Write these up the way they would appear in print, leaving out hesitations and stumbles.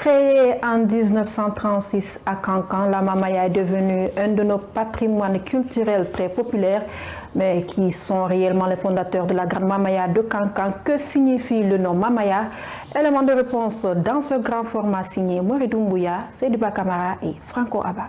Créée en 1936 à Kankan, la mamaya est devenue un de nos patrimoines culturels très populaires, mais qui sont réellement les fondateurs de la grande mamaya de Kankan. Que signifie le nom mamaya? Élément de réponse dans ce grand format signé Mouridou Mbouya, Sédiba Kamara et Franco Abba.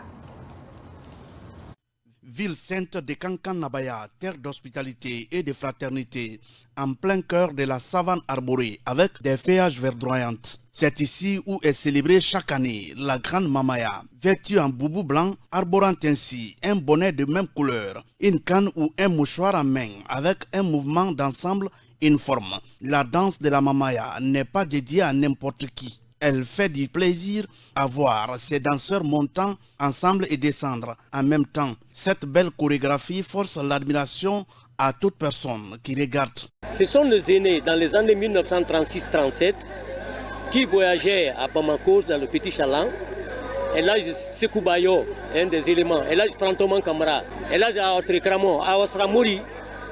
Ville sainte de Kankan-Nabaya, terre d'hospitalité et de fraternité, en plein cœur de la savane arborée avec des feuillages verdoyantes. C'est ici où est célébrée chaque année la grande mamaya, vêtue en boubou blanc, arborant ainsi un bonnet de même couleur, une canne ou un mouchoir en main avec un mouvement d'ensemble uniforme. La danse de la mamaya n'est pas dédiée à n'importe qui. Elle fait du plaisir à voir ces danseurs montant ensemble et descendre en même temps. Cette belle chorégraphie force l'admiration à toute personne qui regarde. Ce sont les aînés dans les années 1936-37 qui voyageaient à Bamako dans le Petit Chaland. Et là, Sekou Bayo, un des éléments. Et là, Frantoman Kamara. Et là, à Osramouri.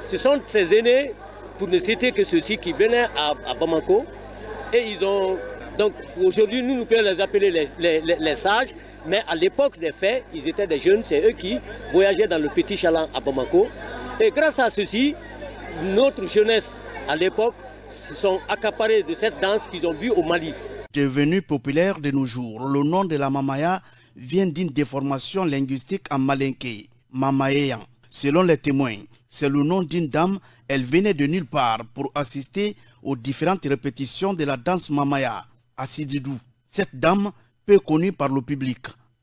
Ce sont ces aînés, pour ne citer que ceux-ci, qui venaient à Bamako. Et ils ont... Donc aujourd'hui, nous pouvons les appeler les sages, mais à l'époque des faits, ils étaient des jeunes, c'est eux qui voyageaient dans le Petit Chaland à Bamako. Et grâce à ceci, notre jeunesse à l'époque se sont accaparés de cette danse qu'ils ont vue au Mali. Devenu populaire de nos jours, le nom de la mamaya vient d'une déformation linguistique en malinké, mamaéan. Selon les témoins, c'est le nom d'une dame, elle venait de nulle part pour assister aux différentes répétitions de la danse mamaya. Assididou, cette dame, peu connue par le public,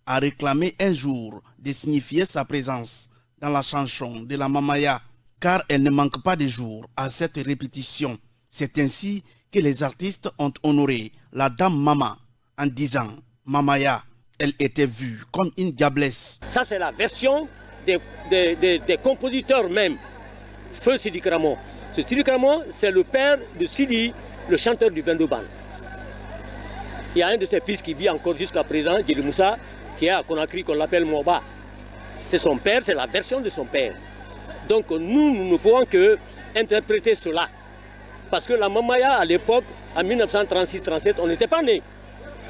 a réclamé un jour de signifier sa présence dans la chanson de la mamaya, car elle ne manque pas de jours à cette répétition. C'est ainsi que les artistes ont honoré la dame Mama en disant mamaya, elle était vue comme une diablesse. Ça c'est la version des compositeurs même. Feu Sidi Kramon. Ce Sidi Kramon, c'est le père de Sidi, le chanteur du Vendoban. Il y a un de ses fils qui vit encore jusqu'à présent, Djeli Moussa, qui est à Conakry, qu'on l'appelle Moba. C'est son père, c'est la version de son père. Donc nous ne pouvons que interpréter cela. Parce que la mamaya, à l'époque, en 1936-37, on n'était pas né.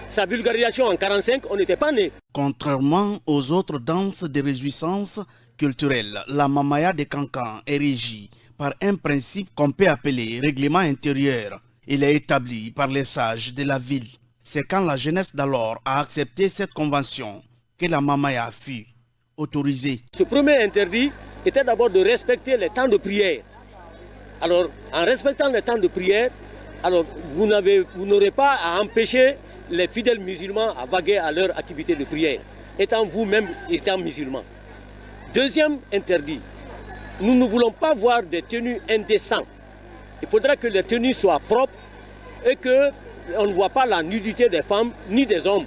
Sa vulgarisation en 1945, on n'était pas né. Contrairement aux autres danses de réjouissance culturelle, la mamaya de Kankan est régie par un principe qu'on peut appeler règlement intérieur. Il est établi par les sages de la ville. C'est quand la jeunesse d'alors a accepté cette convention que la mamaya fut autorisée. Ce premier interdit était d'abord de respecter les temps de prière. Alors, en respectant les temps de prière, alors vous n'aurez pas à empêcher les fidèles musulmans à vaguer à leur activité de prière, étant vous-même étant musulman. Deuxième interdit, nous ne voulons pas voir des tenues indécentes. Il faudra que les tenues soient propres et que on ne voit pas la nudité des femmes ni des hommes.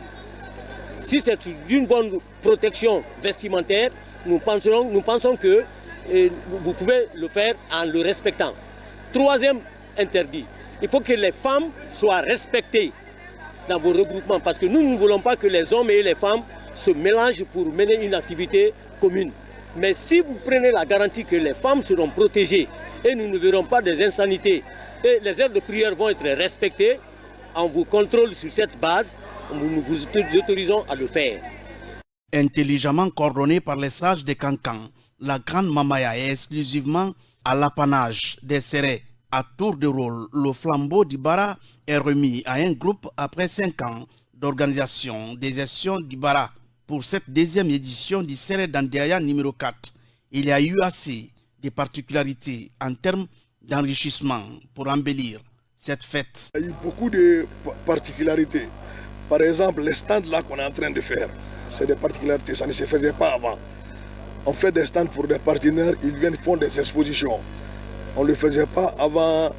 Si c'est d'une bonne protection vestimentaire, nous pensons que vous pouvez le faire en le respectant. Troisième interdit, il faut que les femmes soient respectées dans vos regroupements parce que nous ne voulons pas que les hommes et les femmes se mélangent pour mener une activité commune. Mais si vous prenez la garantie que les femmes seront protégées et nous ne verrons pas des insanités et les heures de prière vont être respectées, on vous contrôle sur cette base, nous vous autorisons à le faire. Intelligemment coordonnée par les sages de Kankan, la grande mamaya est exclusivement à l'apanage des Sérés. À tour de rôle, le flambeau d'Ibara est remis à un groupe après 5 ans d'organisation des gestions d'Ibara. Pour cette deuxième édition du Séré d'Andiaya numéro 4, il y a eu assez de particularités en termes d'enrichissement pour embellir cette fête. Il y a eu beaucoup de particularités. Par exemple, les stands là qu'on est en train de faire, c'est des particularités, ça ne se faisait pas avant. On fait des stands pour des partenaires, ils viennent font des expositions. On ne le faisait pas avant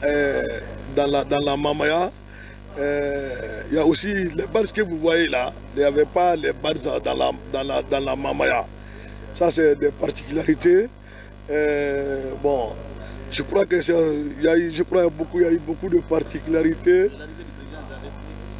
dans la mamaya. Il y a aussi les bars que vous voyez là, il n'y avait pas les bars dans la mamaya. Ça c'est des particularités. Bon, je crois qu'il y a eu beaucoup de particularités.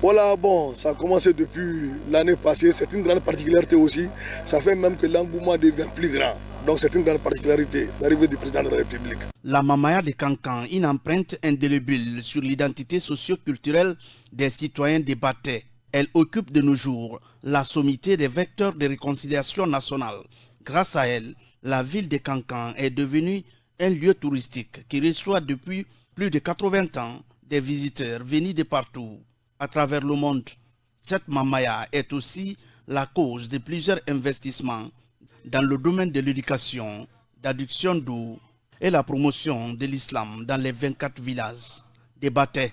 Voilà, bon, ça a commencé depuis l'année passée, c'est une grande particularité aussi. Ça fait même que l'engouement devient plus grand. Donc c'est une grande particularité, l'arrivée du président de la République. La mamaya de Kankan, une empreinte indélébile sur l'identité socio-culturelle des citoyens de Baté. Elle occupe de nos jours la sommité des vecteurs de réconciliation nationale. Grâce à elle, la ville de Kankan est devenue un lieu touristique qui reçoit depuis plus de 80 ans des visiteurs venus de partout à travers le monde. Cette mamaya est aussi la cause de plusieurs investissements dans le domaine de l'éducation, d'adduction d'eau et la promotion de l'islam dans les 24 villages. Des bâtés